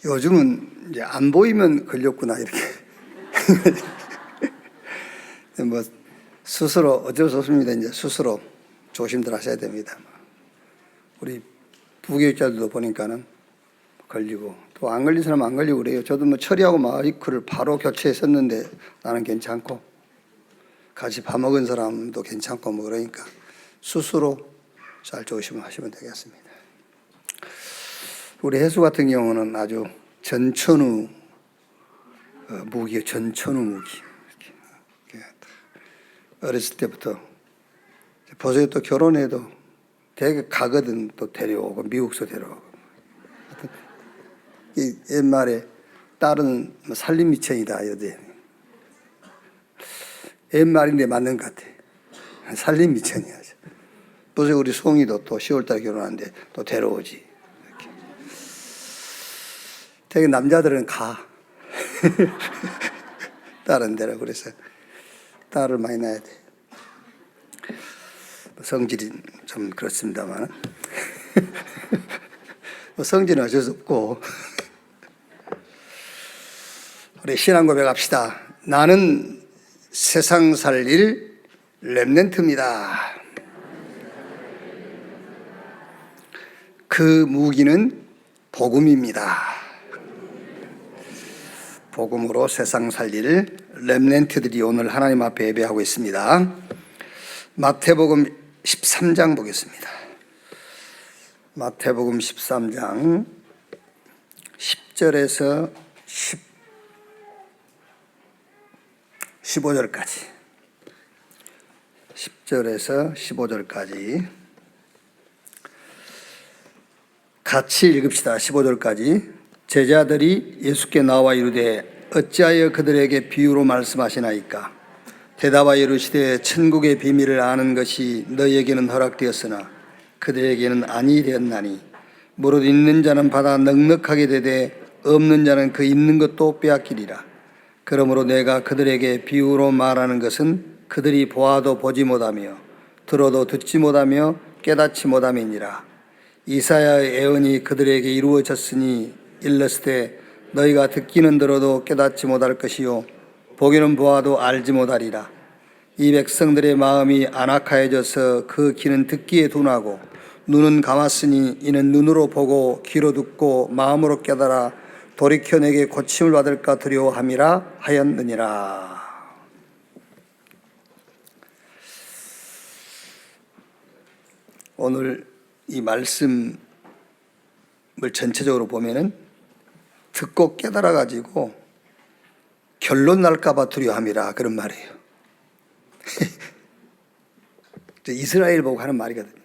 요즘은 이제 안 보이면 걸렸구나 이렇게. 뭐 스스로 어쩔 수 없습니다. 이제 스스로 조심들 하셔야 됩니다. 우리 부교육자들도 보니까는 걸리고 또 안 걸린 사람 안 걸리고 그래요. 저도 뭐 처리하고 마이크를 바로 교체했었는데 나는 괜찮고 같이 밥 먹은 사람도 괜찮고 뭐 그러니까 스스로 잘 조심하시면 되겠습니다. 우리 해수 같은 경우는 아주 전천후 무기예요. 전천후 무기. 어렸을 때부터 벌써 또 결혼해도 되게 가거든. 또 데려오고 미국서 데려오고. 이 옛말에 딸은 살림 미천이다 여대. 옛말인데 맞는 것 같아. 살림 미천이야. 벌써 우리 송이도 또 10월달에 결혼하는데 또 데려오지. 이렇게. 되게 남자들은 가. 딸은 데려. 그래서 딸을 많이 낳아야 돼. 성질이 좀 그렇습니다만 성질은 어쩔 수 없고. 우리 신앙 고백합시다. 나는 세상 살릴 렘넌트입니다. 그 무기는 복음입니다. 복음으로 세상 살릴 렘넌트들이 오늘 하나님 앞에 예배하고 있습니다. 마태복음 13장 보겠습니다. 마태복음 13장 10절에서 15절까지 10절에서 15절까지 같이 읽읍시다. 15절까지. 제자들이 예수께 나와 이르되 어찌하여 그들에게 비유로 말씀하시나이까? 대답하여 이르시되 천국의 비밀을 아는 것이 너희에게는 허락되었으나 그들에게는 아니 되었나니 무릇 있는 자는 받아 넉넉하게 되되 없는 자는 그 있는 것도 빼앗기리라. 그러므로 내가 그들에게 비유로 말하는 것은 그들이 보아도 보지 못하며 들어도 듣지 못하며 깨닫지 못함이니라. 이사야의 예언이 그들에게 이루어졌으니 일렀으되 너희가 듣기는 들어도 깨닫지 못할 것이요 보기는 보아도 알지 못하리라. 이 백성들의 마음이 안악하여져서 그 귀는 듣기에 둔하고 눈은 감았으니 이는 눈으로 보고 귀로 듣고 마음으로 깨달아 돌이켜 내게 고침을 받을까 두려워함이라 하였느니라. 오늘 이 말씀을 전체적으로 보면은 듣고 깨달아 가지고 결론 날까 봐 두려워함이라 그런 말이에요. 이스라엘 보고 하는 말이거든요.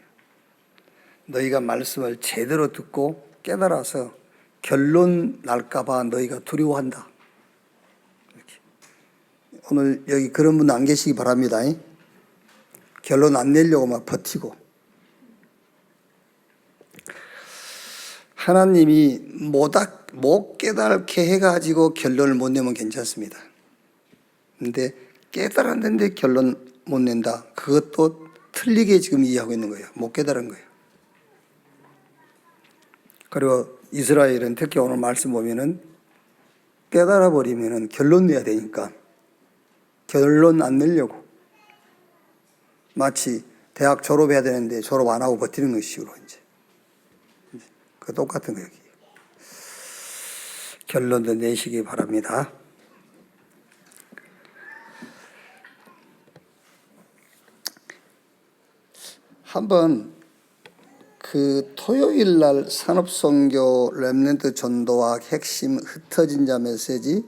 너희가 말씀을 제대로 듣고 깨달아서 결론 날까 봐 너희가 두려워한다. 이렇게. 오늘 여기 그런 분 안 계시기 바랍니다. 결론 안 내려고 막 버티고. 하나님이 못 깨닫게 해가지고 결론을 못 내면 괜찮습니다. 근데 깨달았는데 결론 못 낸다. 그것도 틀리게 지금 이해하고 있는 거예요. 못 깨달은 거예요. 그리고 이스라엘은 특히 오늘 말씀 보면은 깨달아 버리면은 결론 내야 되니까 결론 안 내려고 마치 대학 졸업해야 되는데 졸업 안 하고 버티는 것식으로 이제 그 똑같은 거예요. 결론도 내시기 바랍니다. 한번 그 토요일 날 산업선교 렘넌트 전도학 핵심 흩어진 자 메시지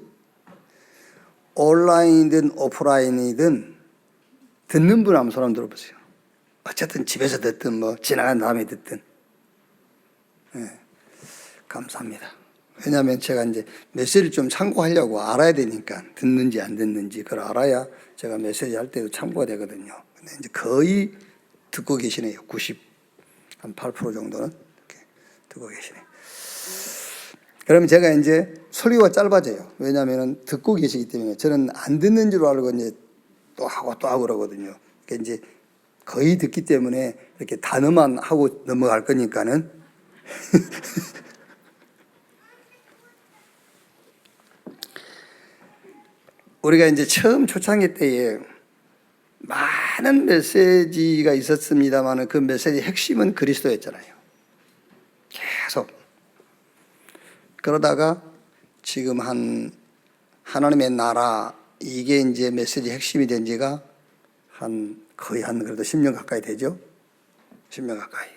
온라인이든 오프라인이든 듣는 분 한번 손 한번 들어보세요. 어쨌든 집에서 듣든 뭐 지나간 다음에 듣든 감사합니다. 왜냐하면 제가 이제 메시지를 좀 참고하려고 알아야 되니까 듣는지 안 듣는지 그걸 알아야 제가 메시지 할 때도 참고가 되거든요. 근데 이제 거의 듣고 계시네요. 8% 정도는 이렇게 듣고 계시네요. 그러면 제가 이제 설교가 짧아져요. 왜냐하면 듣고 계시기 때문에 저는 안 듣는 줄 알고 이제 또 하고 그러거든요. 그러니까 이제 거의 듣기 때문에 이렇게 단어만 하고 넘어갈 거니까는 우리가 이제 처음 초창기 때에 많은 메시지가 있었습니다만 그 메시지의 핵심은 그리스도였잖아요. 계속. 그러다가 지금 하나님의 나라, 이게 이제 메시지 핵심이 된 지가 거의 그래도 10년 가까이 되죠. 10년 가까이.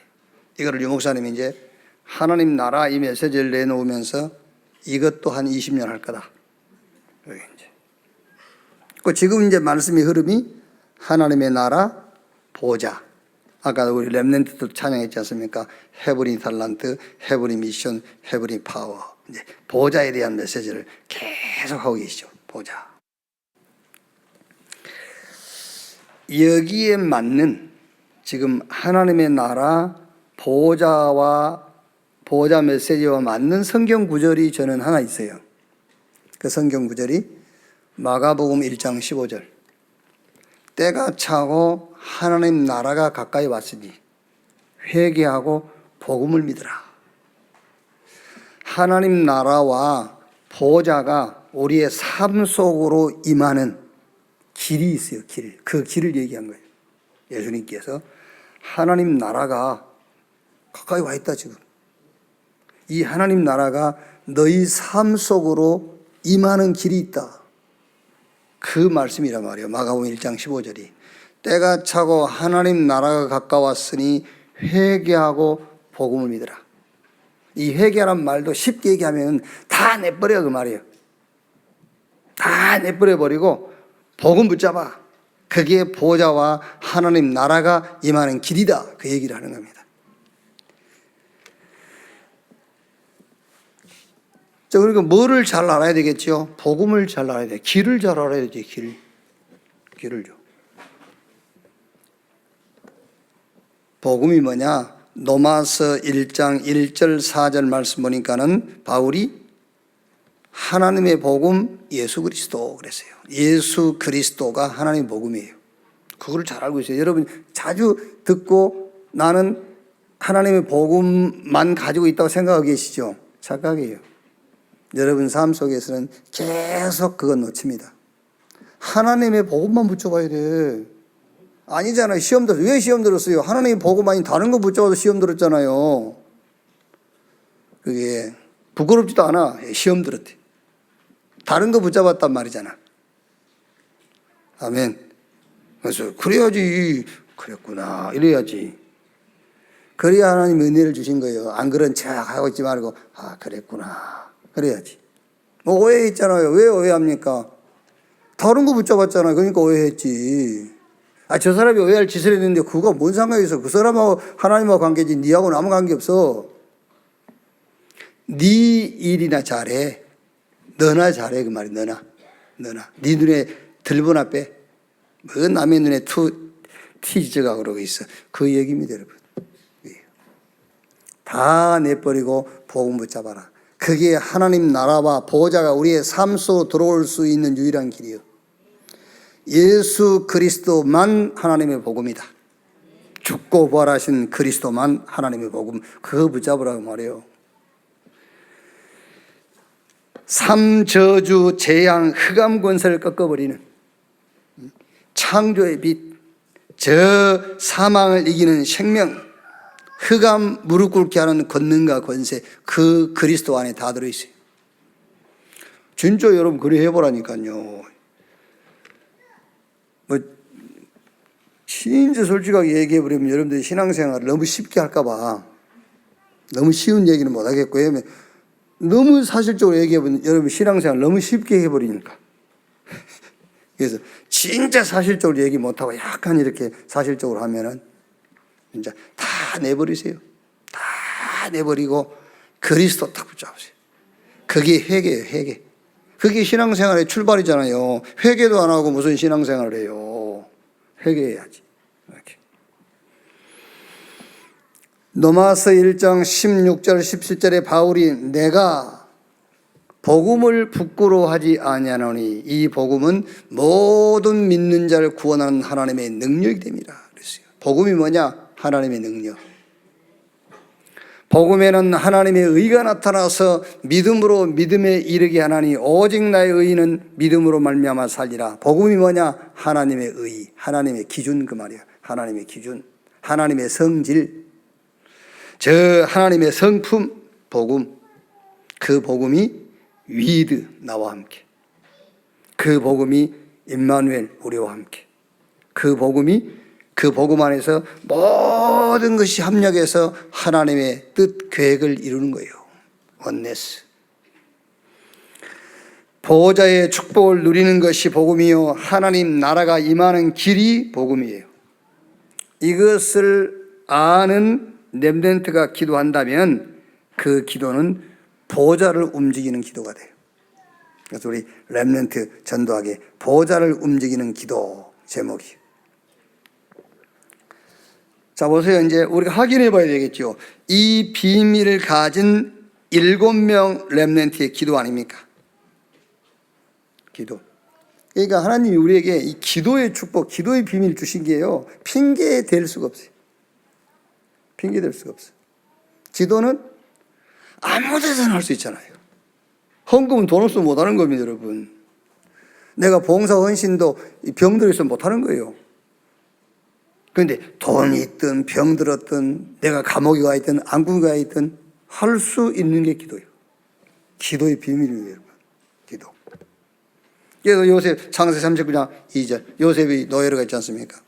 이거를 유 목사님이 이제 하나님 나라 이 메시지를 내놓으면서 이것도 한 20년 할 거다. 여기 이제. 지금 이제 말씀의 흐름이 하나님의 나라 보좌. 아까 우리 렘넌트도 찬양했지 않습니까? 헤브리 탤런트, 헤브리 미션, 헤브리 파워. 이제 보좌에 대한 메시지를 계속 하고 계시죠. 보좌. 여기에 맞는 지금 하나님의 나라 보좌 메시지와 맞는 성경 구절이 저는 하나 있어요. 그 성경 구절이 마가복음 1장 15절. 때가 차고 하나님 나라가 가까이 왔으니 회개하고 복음을 믿으라. 하나님 나라와 보좌가 우리의 삶 속으로 임하는 길이 있어요. 길. 그 길을 얘기한 거예요. 예수님께서 하나님 나라가 가까이 와 있다 지금. 이 하나님 나라가 너희 삶 속으로 임하는 길이 있다. 그 말씀이란 말이에요. 마가복음 1장 15절이. 때가 차고 하나님 나라가 가까웠으니 회개하고 복음을 믿으라. 이 회개란 말도 쉽게 얘기하면 다 내버려 그 말이에요. 다 내버려 버리고 복음 붙잡아. 그게 보좌와 하나님 나라가 임하는 길이다. 그 얘기를 하는 겁니다. 자, 그러니까 뭐를 잘 알아야 되겠죠? 복음을 잘 알아야 돼. 길을 잘 알아야 되지. 길을 줘. 복음이 뭐냐? 로마서 1장 1절 4절 말씀 보니까는 바울이 하나님의 복음 예수 그리스도 그랬어요. 예수 그리스도가 하나님의 복음이에요. 그걸 잘 알고 있어요. 여러분 자주 듣고 나는 하나님의 복음만 가지고 있다고 생각하고 계시죠? 착각이에요. 여러분 삶 속에서는 계속 그건 놓칩니다. 하나님의 복음만 붙여봐야 돼. 아니잖아요. 시험 들었어요. 왜 시험 들었어요? 하나님의 복음 아닌 다른 거 붙잡아서 시험 들었잖아요. 그게 부끄럽지도 않아. 시험 들었대. 다른 거 붙잡았단 말이잖아. 아멘. 그래서 그래야지. 그랬구나. 이래야지. 그래야 하나님 은혜를 주신 거예요. 안 그런 척 하고 있지 말고 그랬구나. 그래야지. 뭐 오해했잖아요. 왜 오해합니까? 다른 거 붙잡았잖아요. 그러니까 오해했지. 저 사람이 오해할 짓을 했는데 그거 뭔 상관이 있어. 그 사람하고 하나님하고 관계지 니하고는 아무 관계 없어. 네 일이나 잘해. 너나 잘해 그 말이. 너나. 네 눈에 들보나 빼. 뭐 남의 눈에 티지가 그러고 있어. 그 얘기입니다 여러분. 다 내버리고 복음 붙잡아라. 그게 하나님 나라와 보좌가 우리의 삶 속으로 들어올 수 있는 유일한 길이에요. 예수 그리스도만 하나님의 복음이다. 죽고 부활하신 그리스도만 하나님의 복음. 그거 붙잡으라고 말해요. 삼저주 재앙 흑암 권세를 꺾어버리는 창조의 빛, 저 사망을 이기는 생명, 흑암 무릎 꿇게 하는 권능과 권세, 그 그리스도 안에 다 들어있어요. 진짜 여러분 그래 해보라니까요. 진짜 솔직하게 얘기해버리면 여러분들이 신앙생활을 너무 쉽게 할까봐 너무 쉬운 얘기는 못하겠고, 너무 사실적으로 얘기해보면 여러분 신앙생활 너무 쉽게 해버리니까. 그래서 진짜 사실적으로 얘기 못하고 약간 이렇게 사실적으로 하면은 진짜 다 내버리세요. 다 내버리고 그리스도 딱 붙잡으세요. 그게 회개예요, 회개. 그게 신앙생활의 출발이잖아요. 회개도 안 하고 무슨 신앙생활을 해요. 회개해야지. 이렇게. 로마서 1장 16절 17절에 바울이 내가 복음을 부끄러워하지 아니하노니 이 복음은 모든 믿는 자를 구원하는 하나님의 능력이 됩니다. 그랬어요. 복음이 뭐냐? 하나님의 능력. 복음에는 하나님의 의가 나타나서 믿음으로 믿음에 이르게 하나니 오직 나의 의는 믿음으로 말미암아 살리라. 복음이 뭐냐? 하나님의 의, 하나님의 기준, 그 말이야. 하나님의 기준, 하나님의 성질, 저 하나님의 성품, 복음. 그 복음이 위드, 나와 함께. 그 복음이 임마누엘, 우리와 함께. 그 복음이, 그 복음 안에서 모든 것이 합력해서 하나님의 뜻, 계획을 이루는 거예요. 원네스. 보호자의 축복을 누리는 것이 복음이요, 하나님 나라가 임하는 길이 복음이에요. 이것을 아는 렘넌트가 기도한다면 그 기도는 보호자를 움직이는 기도가 돼요. 그래서 우리 렘넌트 전도하게 보호자를 움직이는 기도 제목이. 자, 보세요. 이제 우리가 확인해 봐야 되겠죠. 이 비밀을 가진 7명 렘넌트의 기도 아닙니까? 기도. 그러니까 하나님이 우리에게 이 기도의 축복, 기도의 비밀을 주신 게요, 핑계 될 수가 없어요. 핑계 될 수가 없어요. 기도는 아무 데서나 할 수 있잖아요. 헌금은 돈 없으면 못 하는 겁니다, 여러분. 내가 봉사 헌신도 병들어 있으면 못 하는 거예요. 그런데 돈이 있든 병 들었든 내가 감옥에 가 있든 안궁에 가 있든 할 수 있는 게 기도예요. 기도의 비밀이에요, 여러분. 기도. 그래서 요셉 창세 39장 2절 요셉이 노예로 갔지 않습니까?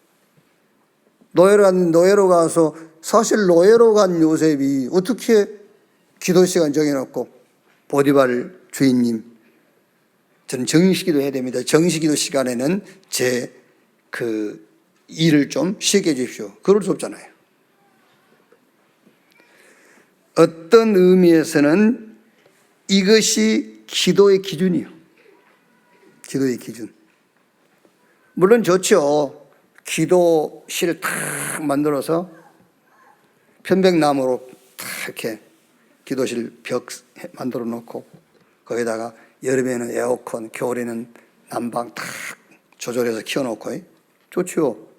노예로 가서 사실 노예로 간 요셉이 어떻게 기도 시간 정해놓고 보디발 주인님, 저는 정식기도 해야 됩니다. 정식기도 시간에는 제 일을 좀 쉬게 해주십시오. 그럴 수 없잖아요. 어떤 의미에서는 이것이 기도의 기준이요. 기도의 기준. 물론 좋죠. 기도실을 탁 만들어서 편백나무로 탁 이렇게 기도실 벽 만들어 놓고 거기다가 여름에는 에어컨, 겨울에는 난방 탁 조절해서 키워놓고 좋죠.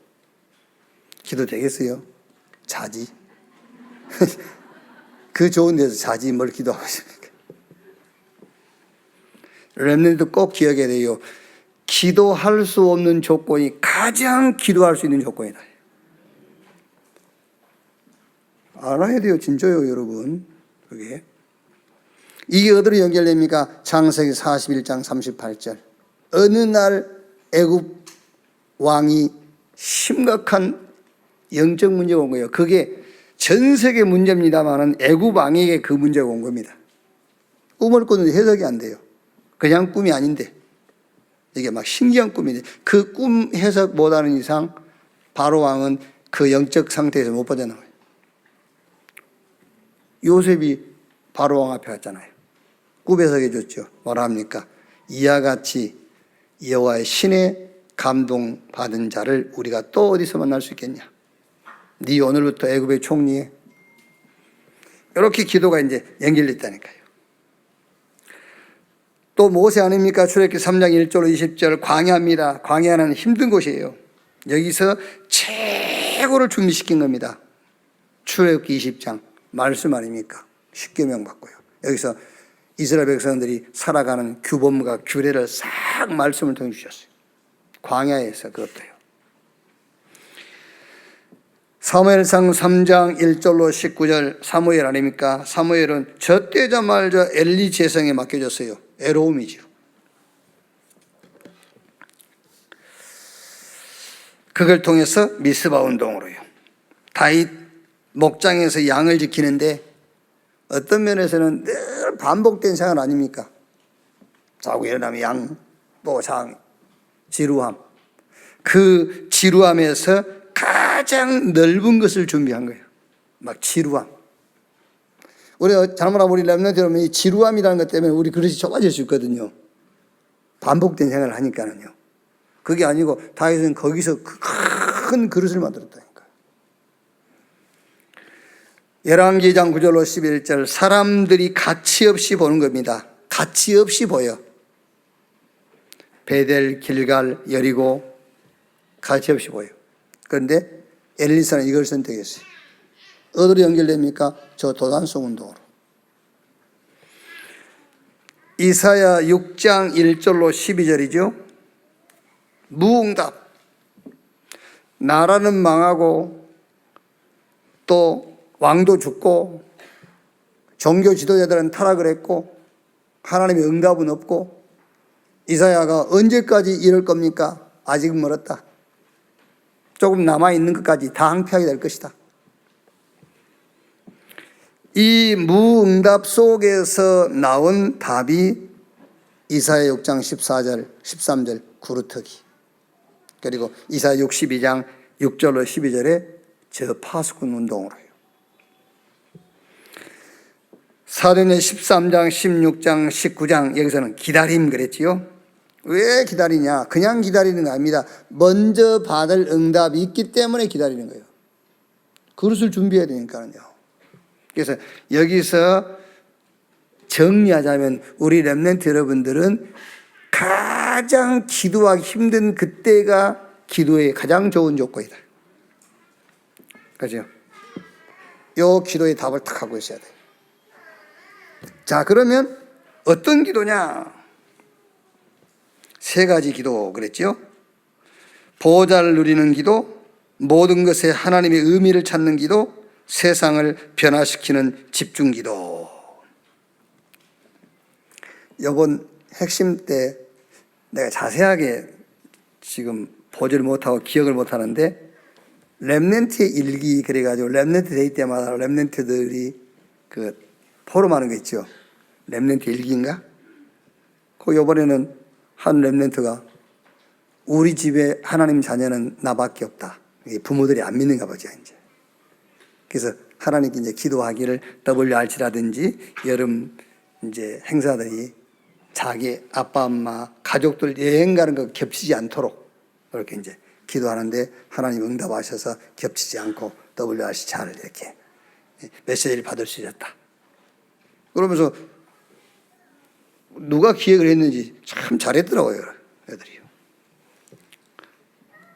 기도 되겠어요? 자지. 그 좋은 데서 자지 뭘 기도하십니까? 렘넌트도 꼭 기억해야 돼요. 기도할 수 없는 조건이 가장 기도할 수 있는 조건이다. 알아야 돼요. 진짜요, 여러분. 그게. 이게 어디로 연결됩니까? 창세기 41장 38절. 어느 날 애굽 왕이 심각한 영적 문제가 온 거예요. 그게 전 세계 문제입니다만은 애굽 왕에게 그 문제가 온 겁니다. 꿈을 꿨는데 해석이 안 돼요. 그냥 꿈이 아닌데 이게 막 신기한 꿈인데 그 꿈 해석 못하는 이상 바로 왕은 그 영적 상태에서 못 빠져나와요. 요셉이 바로 왕 앞에 갔잖아요. 꿈 해석해 줬죠. 뭐라 합니까? 이와 같이 여호와의 신에 감동받은 자를 우리가 또 어디서 만날 수 있겠냐? 네 오늘부터 애굽의 총리에. 이렇게 기도가 이제 연결됐다니까요. 또 모세 아닙니까? 출애굽기 3장 1절 20절 광야입니다. 광야는 힘든 곳이에요. 여기서 최고를 준비시킨 겁니다. 출애굽기 20장 말씀 아닙니까? 십계명 받고요. 여기서 이스라엘 백성들이 살아가는 규범과 규례를 싹 말씀을 통해 주셨어요. 광야에서 그것도요. 사무엘상 3장 1절로 19절 사무엘 아닙니까? 사무엘은 젖되자마자 엘리 재성에 맡겨졌어요. 애로움이죠. 그걸 통해서 미스바 운동으로요. 다윗 목장에서 양을 지키는데 어떤 면에서는 늘 반복된 생활 아닙니까? 자고 일어나면 양, 또 장, 지루함. 그 지루함에서 가장 넓은 것을 준비한 거예요. 막 지루함. 우리가 잘못하면 우리 렘넌트 여러분 이 지루함이라는 것 때문에 우리 그릇이 좁아질 수 있거든요. 반복된 생활을 하니까는요. 그게 아니고 다윗은 거기서 큰 그릇을 만들었다니까요. 열왕기 2장 9절로 11절 사람들이 가치 없이 보는 겁니다. 가치 없이 보여. 베델, 길갈, 여리고 가치 없이 보여. 그런데 엘리사는 이걸 선택했어요. 어디로 연결됩니까? 저 도단성 운동으로. 이사야 6장 1절로 12절이죠. 무응답. 나라는 망하고 또 왕도 죽고 종교 지도자들은 타락을 했고 하나님의 응답은 없고 이사야가 언제까지 이럴 겁니까? 아직은 멀었다. 조금 남아있는 것까지 다 항폐하게 될 것이다. 이 무응답 속에서 나온 답이 이사야 6장 14절, 13절 구루터기, 그리고 이사야 62장 6절로 12절에 저 파수꾼 운동으로요. 사도행전 13장, 16장, 19장 여기서는 기다림 그랬지요. 왜 기다리냐? 그냥 기다리는 거 아닙니다. 먼저 받을 응답이 있기 때문에 기다리는 거예요. 그릇을 준비해야 되니까요. 그래서 여기서 정리하자면 우리 렘넌트 여러분들은 가장 기도하기 힘든 그때가 기도의 가장 좋은 조건이다. 그죠? 요 기도의 답을 딱 하고 있어야 돼요. 자, 그러면 어떤 기도냐? 세 가지 기도 그랬죠? 보호자를 누리는 기도, 모든 것에 하나님의 의미를 찾는 기도, 세상을 변화시키는 집중 기도. 이번 핵심 때 내가 자세하게 지금 보지를 못하고 기억을 못하는데 렘넌트의 일기 그래가지고 렘넌트 데이 때마다 렘넌트들이 그 포럼하는 거 있죠. 렘넌트 일기인가? 그 이번에는 한 렘넌트가 우리 집에 하나님 자녀는 나밖에 없다. 부모들이 안 믿는가 보죠 이제. 그래서 하나님께 이제 기도하기를 WRC라든지 여름 이제 행사들이 자기 아빠, 엄마, 가족들 여행 가는 거 겹치지 않도록 이렇게 이제 기도하는데 하나님 응답하셔서 겹치지 않고 WRC 잘 이렇게 메시지를 받을 수 있었다. 그러면서 누가 기획을 했는지 참 잘했더라고요, 애들이요.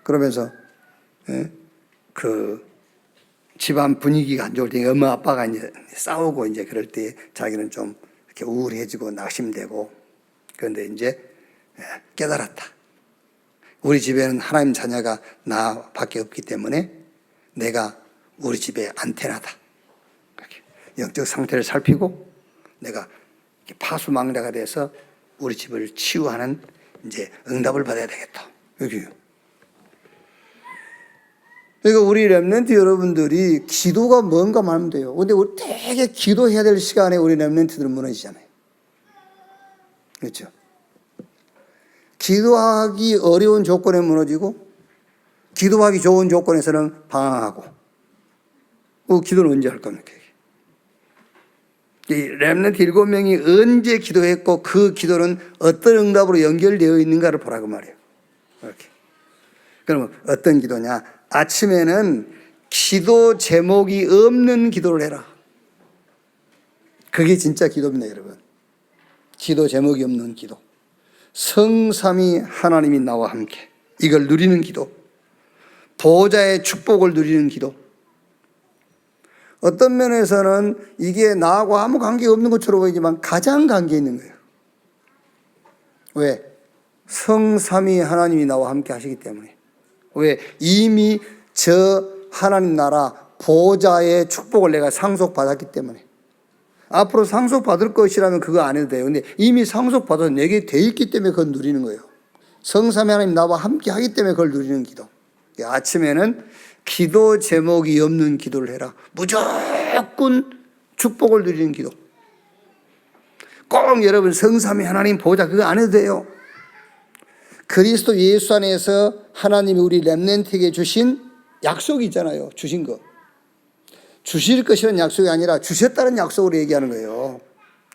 그러면서 그 집안 분위기가 안 좋을 때 엄마 아빠가 이제 싸우고 이제 그럴 때 자기는 좀 이렇게 우울해지고 낙심되고 그런데 이제 깨달았다. 우리 집에는 하나님 자녀가 나밖에 없기 때문에 내가 우리 집의 안테나다. 이렇게 영적 상태를 살피고 내가 파수망자가 돼서 우리 집을 치유하는 이제 응답을 받아야 되겠다. 여기요. 그러니까 우리 렘넌트 여러분들이 기도가 뭔가 말하면 돼요. 근데 우리 되게 기도해야 될 시간에 우리 렘넌트들은 무너지잖아요. 그렇죠? 기도하기 어려운 조건에 무너지고 기도하기 좋은 조건에서는 방황하고 그 기도는 언제 할 겁니까? 이 렘넌트 7명이 언제 기도했고 그 기도는 어떤 응답으로 연결되어 있는가를 보라고 말이에요. 이렇게. 그러면 어떤 기도냐? 아침에는 기도 제목이 없는 기도를 해라. 그게 진짜 기도입니다, 여러분. 기도 제목이 없는 기도. 성삼위 하나님이 나와 함께. 이걸 누리는 기도. 보호자의 축복을 누리는 기도. 어떤 면에서는 이게 나하고 아무 관계가 없는 것처럼 보이지만 가장 관계 있는 거예요. 왜? 성삼위 하나님이 나와 함께 하시기 때문에. 왜? 이미 저 하나님 나라 보호자의 축복을 내가 상속받았기 때문에. 앞으로 상속받을 것이라면 그거 안 해도 돼요. 근데 이미 상속받아서 내게 돼 있기 때문에 그걸 누리는 거예요. 성삼위 하나님 나와 함께 하기 때문에 그걸 누리는 기도. 아침에는 기도 제목이 없는 기도를 해라. 무조건 축복을 누리는 기도. 꼭 여러분 성삼위 하나님 보호자 그거 안 해도 돼요. 그리스도 예수 안에서 하나님이 우리 렘넌트에게 주신 약속이 있잖아요. 주신 거. 주실 것이라는 약속이 아니라 주셨다는 약속으로 얘기하는 거예요.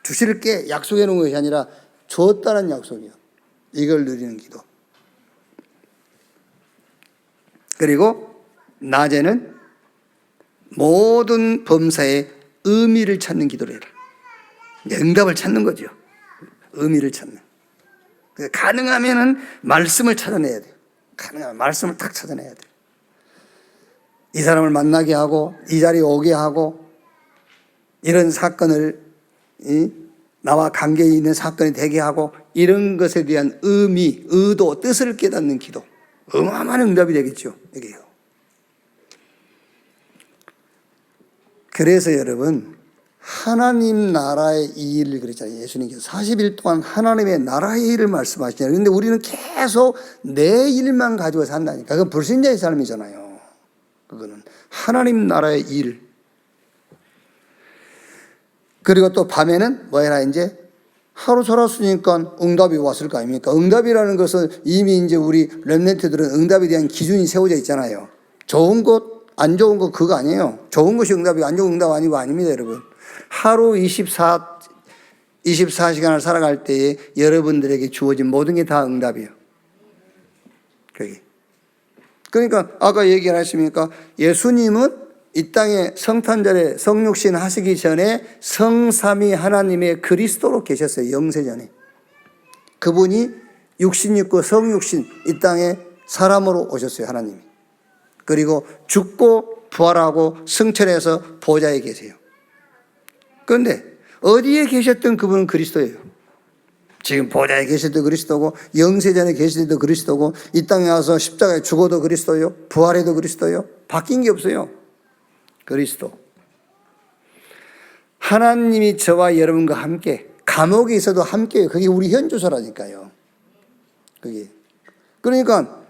주실 게 약속해 놓은 것이 아니라 줬다는 약속이에요. 이걸 누리는 기도. 그리고 낮에는 모든 범사의 의미를 찾는 기도를 해라. 응답을 찾는 거죠. 의미를 찾는. 가능하면은 말씀을 찾아내야 돼요. 가능하면 말씀을 딱 찾아내야 돼요. 이 사람을 만나게 하고 이 자리에 오게 하고 이런 사건을 나와 관계 있는 사건이 되게 하고 이런 것에 대한 의미, 의도, 뜻을 깨닫는 기도. 어마어마한 응답이 되겠죠. 이게요. 그래서 여러분 하나님 나라의 이 일을 그랬잖아요. 예수님께서 40일 동안 하나님의 나라의 일을 말씀하시잖아요. 그런데 우리는 계속 내 일만 가지고 산다니까. 그건 불신자의 삶이잖아요. 그거는 하나님 나라의 일. 그리고 또 밤에는 뭐 해라 이제 하루 살았으니까 응답이 왔을 거 아닙니까? 응답이라는 것은 이미 이제 우리 렘넌트들은 응답에 대한 기준이 세워져 있잖아요. 좋은 것, 안 좋은 것 그거 아니에요. 좋은 것이 응답이고 안 좋은 응답 아니고 아닙니다, 여러분. 하루 24시간을 살아갈 때에 여러분들에게 주어진 모든 게 다 응답이에요. 그게. 그러니까 아까 얘기 안 했습니까? 예수님은 이 땅에 성탄절에 성육신 하시기 전에 성삼위 하나님의 그리스도로 계셨어요. 영세전에. 그분이 육신 입고 성육신 이 땅에 사람으로 오셨어요. 하나님이. 그리고 죽고 부활하고 승천해서 보좌에 계세요. 그런데 어디에 계셨던 그분은 그리스도예요. 지금 보좌에 계실 때 그리스도고 영세전에 계실 때도 그리스도고 이 땅에 와서 십자가에 죽어도 그리스도요. 부활해도 그리스도요. 바뀐 게 없어요. 그리스도. 하나님이 저와 여러분과 함께 감옥에 있어도 함께요. 그게 우리 현주소라니까요. 그게. 그러니까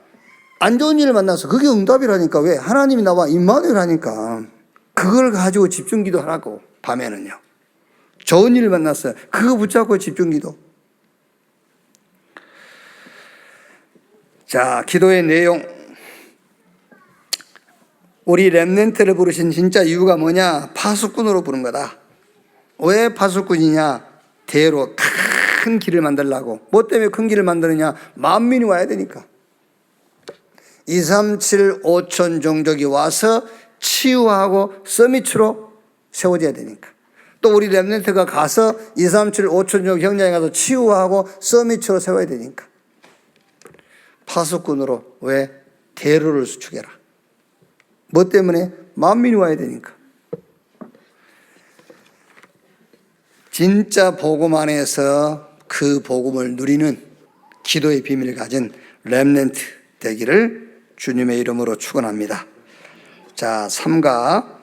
안 좋은 일을 만나서 그게 응답이라니까. 왜? 하나님이 나와 임마누엘 하니까 그걸 가지고 집중기도 하라고. 밤에는요. 좋은 일을 만났어요. 그거 붙잡고 집중기도. 자, 기도의 내용. 우리 렘넌트를 부르신 진짜 이유가 뭐냐? 파수꾼으로 부른 거다. 왜 파수꾼이냐? 대로 큰 길을 만들려고. 뭐 때문에 큰 길을 만드느냐? 만민이 와야 되니까. 237 5천 종족이 와서 치유하고 서밋으로 세워져야 되니까. 또 우리 렘넌트가 가서 237 5천 종족 형제에 가서 치유하고 서밋으로 세워야 되니까. 파수꾼으로. 왜? 대로를 수축해라. 뭐 때문에? 만민이 와야 되니까. 진짜 복음 안에서 그 복음을 누리는 기도의 비밀을 가진 렘넌트 되기를 주님의 이름으로 축원합니다. 자, 3가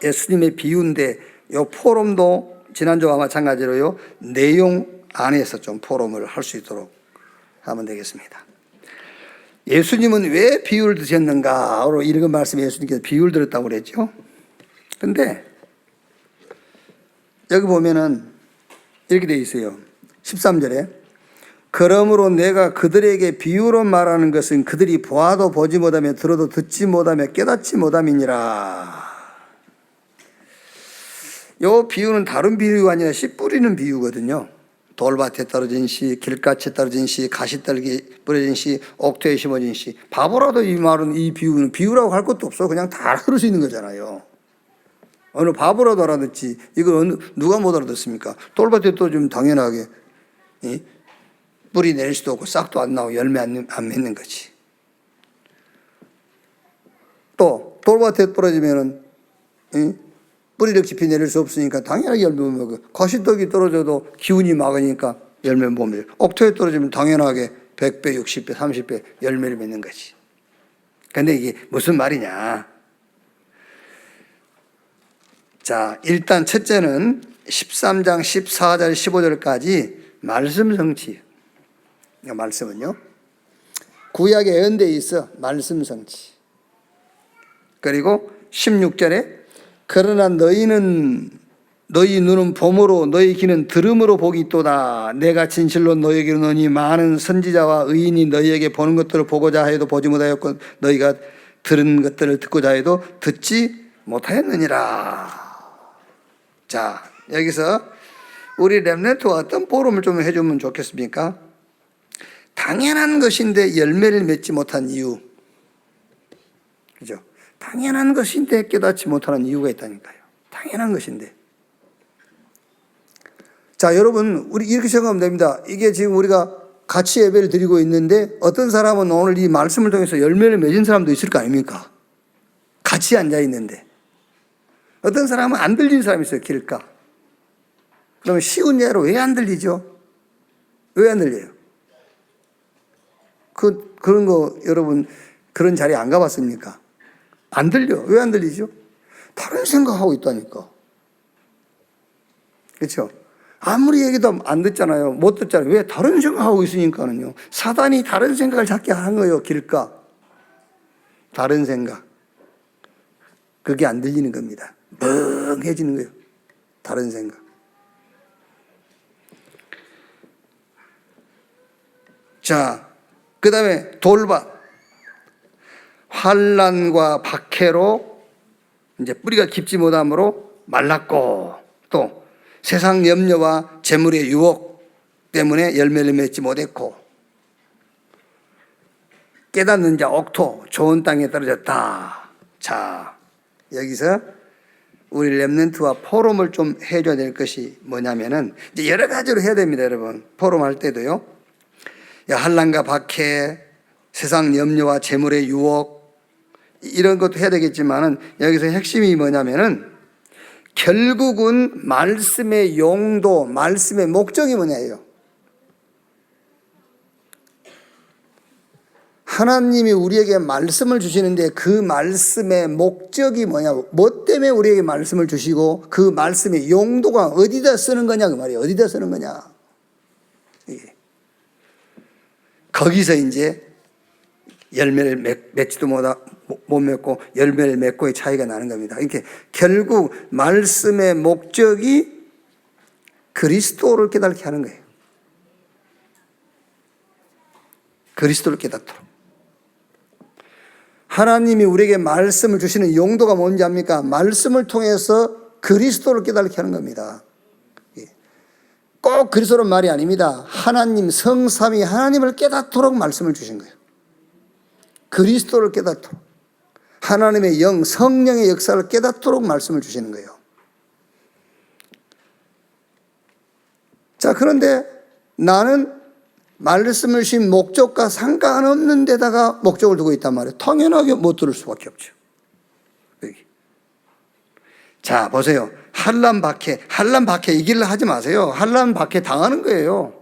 예수님의 비유인데 이 포럼도 지난주와 마찬가지로요. 내용 안에서 좀 포럼을 할 수 있도록 하면 되겠습니다. 예수님은 왜 비유를 드셨는가? 이런 말씀에 예수님께서 비유를 들었다고 그랬죠. 근데 여기 보면은 이렇게 되어 있어요. 13절에 그러므로 내가 그들에게 비유로 말하는 것은 그들이 보아도 보지 못하며 들어도 듣지 못하며 깨닫지 못함이니라. 이 비유는 다른 비유가 아니라 씨 뿌리는 비유거든요. 돌밭에 떨어진 씨, 길가에 떨어진 씨, 가시떨기 뿌려진 씨, 옥토에 심어진 씨. 바보라도 이 말은, 이 비유는 비유라고 할 것도 없어. 그냥 다 알아들을 수 있는 거잖아요. 어느 바보라도 알아듣지. 이걸 누가 못 알아듣습니까? 돌밭에 떨어지면 당연하게 뿌리 내릴 수도 없고 싹도 안 나오고 열매 안 맺는 거지. 또 돌밭에 떨어지면은 뿌리를 깊이 내릴 수 없으니까 당연하게 열매 못 먹어. 가시떡이 떨어져도 기운이 막으니까 열매 못 먹어. 옥토에 떨어지면 당연하게 100배, 60배, 30배 열매를 맺는 거지. 근데 이게 무슨 말이냐? 자, 일단 첫째는 13장 14절 15절까지 말씀 성취. 말씀은요. 구약의 예언대에 있어 말씀 성취. 그리고 16절에 그러나 너희 눈은 봄으로 너희 귀는 들음으로 복이 있도다. 내가 진실로 너희에게 이르노니 많은 선지자와 의인이 너희에게 보는 것들을 보고자 해도 보지 못하였고 너희가 들은 것들을 듣고자 해도 듣지 못하였느니라. 자, 여기서 우리 렘넌트와 어떤 포럼을 좀 해주면 좋겠습니까? 당연한 것인데 열매를 맺지 못한 이유. 그죠? 당연한 것인데 깨닫지 못하는 이유가 있다니까요. 당연한 것인데. 자, 여러분, 우리 이렇게 생각하면 됩니다. 이게 지금 우리가 같이 예배를 드리고 있는데 어떤 사람은 오늘 이 말씀을 통해서 열매를 맺은 사람도 있을 거 아닙니까? 같이 앉아 있는데 어떤 사람은 안 들리는 사람이 있어요. 길가. 그러면 쉬운 예로 왜 안 들리죠? 왜 안 들려요? 그런 거 여러분 그런 자리 안 가봤습니까? 안 들려. 왜 안 들리죠? 다른 생각하고 있다니까. 그렇죠? 아무리 얘기도 안 듣잖아요. 못 듣잖아요. 왜? 다른 생각하고 있으니까는요. 사단이 다른 생각을 찾게 하는 거예요. 길가. 다른 생각. 그게 안 들리는 겁니다. 멍해지는 거예요. 다른 생각. 자, 그 다음에 돌밭. 환난과 박해로 이제 뿌리가 깊지 못함으로 말랐고, 또 세상 염려와 재물의 유혹 때문에 열매를 맺지 못했고, 깨닫는 자 옥토 좋은 땅에 떨어졌다. 자, 여기서 우리 렘넌트와 포럼을 좀 해줘야 될 것이 뭐냐면은 이제 여러 가지로 해야 됩니다, 여러분. 포럼 할 때도요. 환난과 박해, 세상 염려와 재물의 유혹 이런 것도 해야 되겠지만은 여기서 핵심이 뭐냐면은 결국은 말씀의 용도, 말씀의 목적이 뭐냐예요. 하나님이 우리에게 말씀을 주시는데 그 말씀의 목적이 뭐냐, 뭐 때문에 우리에게 말씀을 주시고 그 말씀의 용도가 어디다 쓰는 거냐 그 말이에요. 어디다 쓰는 거냐. 이게. 거기서 이제 열매를 맺지도 못 맺고 열매를 맺고의 차이가 나는 겁니다. 이렇게 결국 말씀의 목적이 그리스도를 깨닫게 하는 거예요. 그리스도를 깨닫도록. 하나님이 우리에게 말씀을 주시는 용도가 뭔지 압니까? 말씀을 통해서 그리스도를 깨닫게 하는 겁니다. 꼭 그리스도란 말이 아닙니다. 하나님, 성삼위 하나님을 깨닫도록 말씀을 주신 거예요. 그리스도를 깨닫도록. 하나님의 영, 성령의 역사를 깨닫도록 말씀을 주시는 거예요. 자, 그런데 나는 말씀을 주신 목적과 상관없는 데다가 목적을 두고 있단 말이에요. 당연하게 못 들을 수밖에 없죠. 여기. 자, 보세요. 환난 박해 이길라 하지 마세요. 환난 박해 당하는 거예요.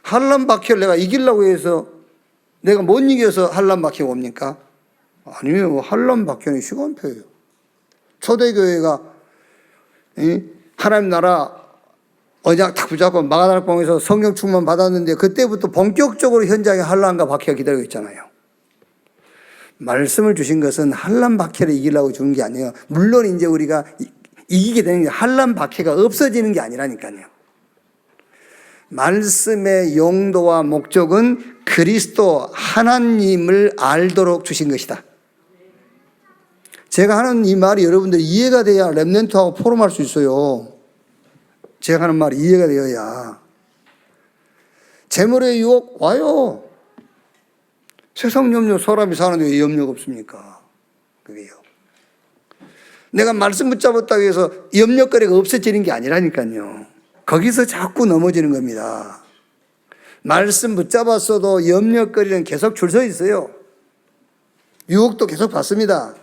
환난 박해를 내가 이기려고 해서 내가 못 이겨서 환난 박해가 옵니까? 아니에요. 환난 박해는 시간표예요. 초대교회가 하나님 나라 언약 탁 붙잡고 마가다락방에서 성령 충만 받았는데 그때부터 본격적으로 현장에 환난과 박해가 기다리고 있잖아요. 말씀을 주신 것은 환난 박해를 이기려고 주는 게 아니에요. 물론 이제 우리가 이기게 되는 게 환난 박해가 없어지는 게 아니라니까요. 말씀의 용도와 목적은 그리스도 하나님을 알도록 주신 것이다. 제가 하는 이 말이 여러분들 이해가 돼야 렘넌트하고 포럼할 수 있어요. 제가 하는 말이 이해가 되어야. 재물의 유혹 와요. 세상 염려, 사람이 사는데 왜 염려가 없습니까? 그게요. 내가 말씀 붙잡았다고 해서 염려거리가 없어지는 게 아니라니까요. 거기서 자꾸 넘어지는 겁니다. 말씀 붙잡았어도 염려거리는 계속 줄 서 있어요. 유혹도 계속 받습니다.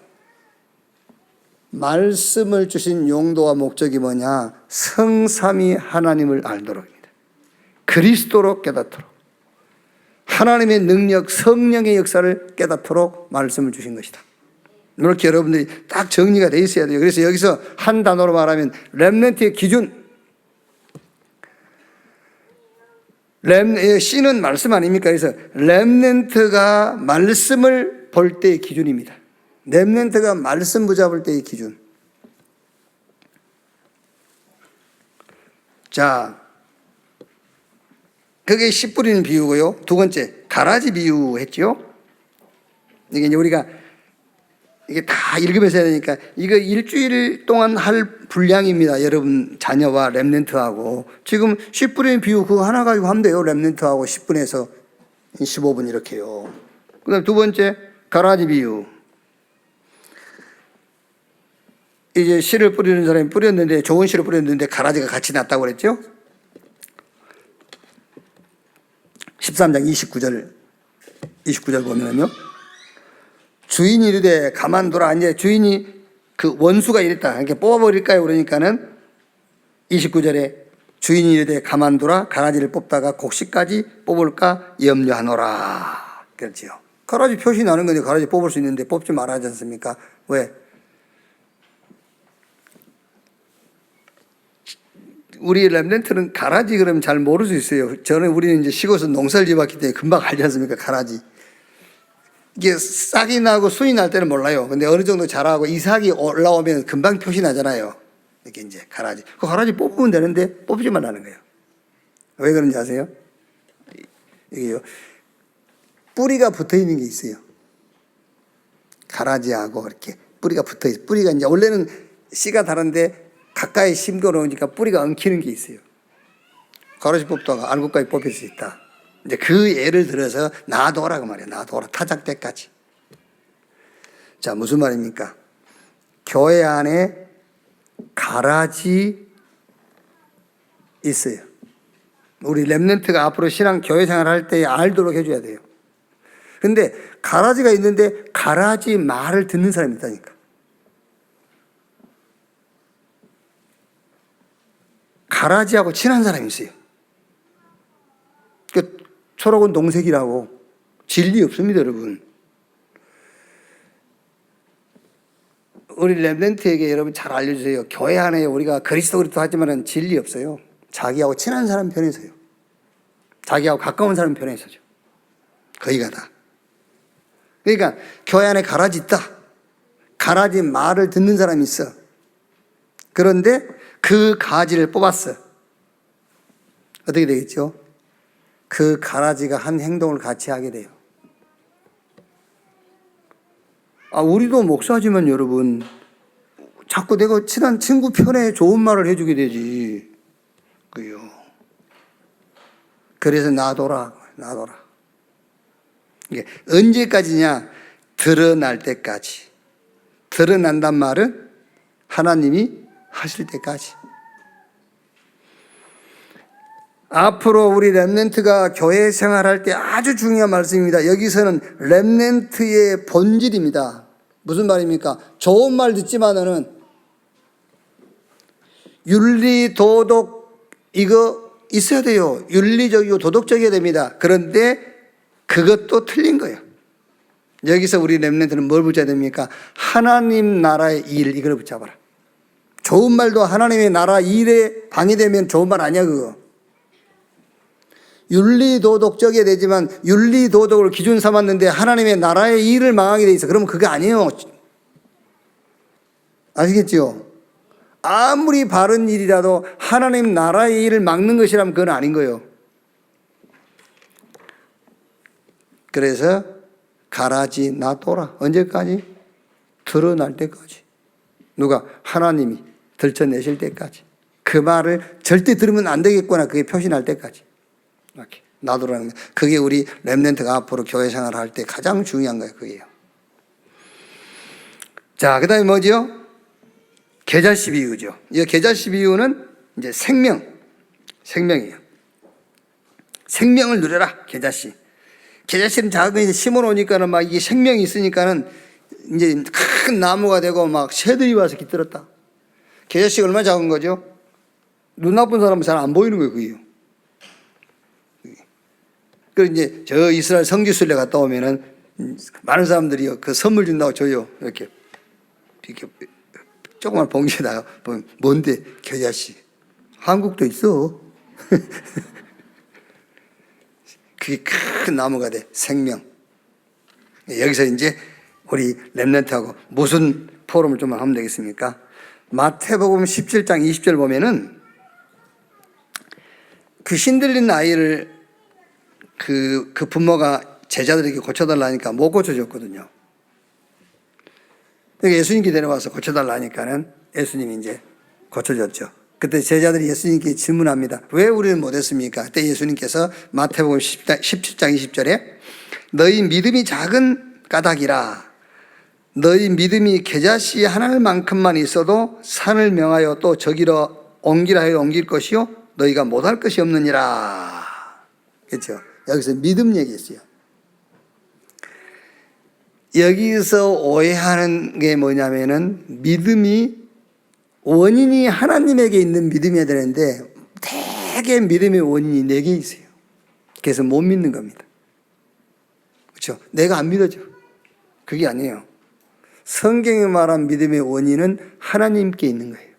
말씀을 주신 용도와 목적이 뭐냐? 성삼위 하나님을 알도록입니다. 그리스도로 깨닫도록. 하나님의 능력, 성령의 역사를 깨닫도록 말씀을 주신 것이다. 이렇게 여러분들이 딱 정리가 돼 있어야 돼요. 그래서 여기서 한 단어로 말하면 렘넌트의 기준. C는 말씀 아닙니까? 그래서 렘넌트가 말씀을 볼 때의 기준입니다. 렘넌트가 말씀 붙잡을 때의 기준. 자, 그게 씨 뿌리는 비유고요. 두 번째, 가라지 비유 했죠. 이게 이제 우리가 이게 다 읽으면서 해야 되니까 이거 일주일 동안 할 분량입니다. 여러분 자녀와 렘넌트하고. 지금 씨 뿌리는 비유 그거 하나 가지고 하면 돼요. 렘넌트하고 10분에서 15분 이렇게요. 그 다음 두 번째, 가라지 비유. 이제 씨를 뿌리는 사람이 뿌렸는데 좋은 씨를 뿌렸는데 가라지가 같이 났다고 그랬죠. 13장 29절 보면요. 주인이 이르되 가만둬라. 이제 주인이 그 원수가 이랬다. 이렇게 뽑아버릴까요? 그러니까는 29절에 주인이 이르되 가만두라. 가라지를 뽑다가 곡식까지 뽑을까 염려하노라. 그렇지요. 가라지 표시 나는 건데 가라지 뽑을 수 있는데 뽑지 말아야 하지 않습니까? 왜? 우리 렘넌트는 가라지 그러면 잘 모를 수 있어요. 우리는 이제 시골에서 농사를 지어봤기 때문에 금방 알지 않습니까? 가라지. 이게 싹이 나고 순이 날 때는 몰라요. 근데 어느 정도 자라고 이삭이 올라오면 금방 표시 나잖아요. 이렇게 이제 가라지. 그 가라지 뽑으면 되는데 뽑지 말라는 거예요. 왜 그런지 아세요? 이게요. 뿌리가 붙어 있는 게 있어요. 가라지하고 이렇게 뿌리가 붙어 있어요. 뿌리가 이제 원래는 씨가 다른데 가까이 심겨 놓으니까 뿌리가 엉키는 게 있어요. 가라지 뽑다가 알곡까지 뽑힐 수 있다. 이제 그 예를 들어서 놔둬라고 말이에요. 놔둬라. 타작 때까지. 자, 무슨 말입니까? 교회 안에 가라지 있어요. 우리 렘넌트가 앞으로 신앙 교회 생활 할 때 알도록 해줘야 돼요. 근데 가라지가 있는데 가라지 말을 듣는 사람이 있다니까. 가라지하고 친한 사람이 있어요. 그 초록은 동색이라고 진리 없습니다, 여러분. 우리 렘넌트에게 여러분 잘 알려주세요. 교회 안에 우리가 그리스도 하지만은 진리 없어요. 자기하고 친한 사람 편에서요. 자기하고 가까운 사람 편에서죠. 거기가 다. 그러니까 교회 안에 가라지 있다. 가라지 말을 듣는 사람이 있어. 그런데 그 가지를 뽑았어. 어떻게 되겠죠? 그 가라지가 한 행동을 같이 하게 돼요. 우리도 목사지만 여러분, 자꾸 내가 친한 친구 편에 좋은 말을 해주게 되지. 그요. 그래서 놔둬라. 이게 언제까지냐? 드러날 때까지. 드러난단 말은 하나님이 하실 때까지. 앞으로 우리 렘넌트가 교회 생활할 때 아주 중요한 말씀입니다. 여기서는 렘넌트의 본질입니다. 무슨 말입니까? 좋은 말 듣지만은 윤리, 도덕 이거 있어야 돼요. 윤리적이고 도덕적이어야 됩니다. 그런데 그것도 틀린 거예요. 여기서 우리 렘넌트는 뭘 붙여야 됩니까? 하나님 나라의 일, 이걸 붙잡아라. 좋은 말도 하나님의 나라 일에 방해되면 좋은 말 아니야, 그거. 윤리도덕적이어야 되지만 윤리도덕을 기준 삼았는데 하나님의 나라의 일을 망하게 돼 있어. 그러면 그게 아니에요. 아시겠죠? 아무리 바른 일이라도 하나님 나라의 일을 막는 것이라면 그건 아닌 거예요. 그래서 가라지 놔둬라. 언제까지? 드러날 때까지. 누가? 하나님이 들춰내실 때까지. 그 말을 절대 들으면 안 되겠구나. 그게 표시날 때까지. 이렇게 놔두라는 거예요. 그게 우리 렘넌트가 앞으로 교회 생활을 할 때 가장 중요한 거예요. 그게요. 자, 그 다음에 뭐죠? 계절시 비유죠. 이 계절시 비유는 이제 생명이에요. 생명을 누려라, 계절시. 계절시는 작은 이제 심어 놓으니까는 막 이게 생명이 있으니까는 이제 큰 나무가 되고 막 새들이 와서 깃들었다. 계절시가 얼마나 작은 거죠? 눈 나쁜 사람은 잘 안 보이는 거예요, 그게요. 그리고 이제 저 이스라엘 성지순례 갔다 오면은 많은 사람들이 그 선물 준다고 줘요. 이렇게 조그만 봉지에다가 보면 뭔데? 겨자씨. 한국도 있어. 그게 큰 나무가 돼. 생명. 여기서 이제 우리 렘넌트하고 무슨 포럼을 좀 하면 되겠습니까? 마태복음 17장 20절 보면은 그 신들린 아이를 그 부모가 제자들에게 고쳐달라니까 못 고쳐줬거든요. 그러니까 예수님께 데려와서 고쳐달라니까는 예수님이 이제 고쳐줬죠. 그때 제자들이 예수님께 질문합니다. 왜 우리는 못했습니까? 그때 예수님께서 마태복음 17장 20절에 너희 믿음이 작은 까닭이라. 너희 믿음이 겨자씨 하나만큼만 있어도 산을 명하여 또 저기로 옮기라 해도 옮길 것이요 너희가 못할 것이 없느니라. 그렇죠? 여기서 믿음 얘기했어요. 여기서 오해하는 게 뭐냐면은 믿음이 원인이 하나님에게 있는 믿음이어야 되는데 대개 믿음의 원인이 내게 있어요. 그래서 못 믿는 겁니다. 그렇죠? 내가 안 믿어져. 그게 아니에요. 성경이 말한 믿음의 원인은 하나님께 있는 거예요.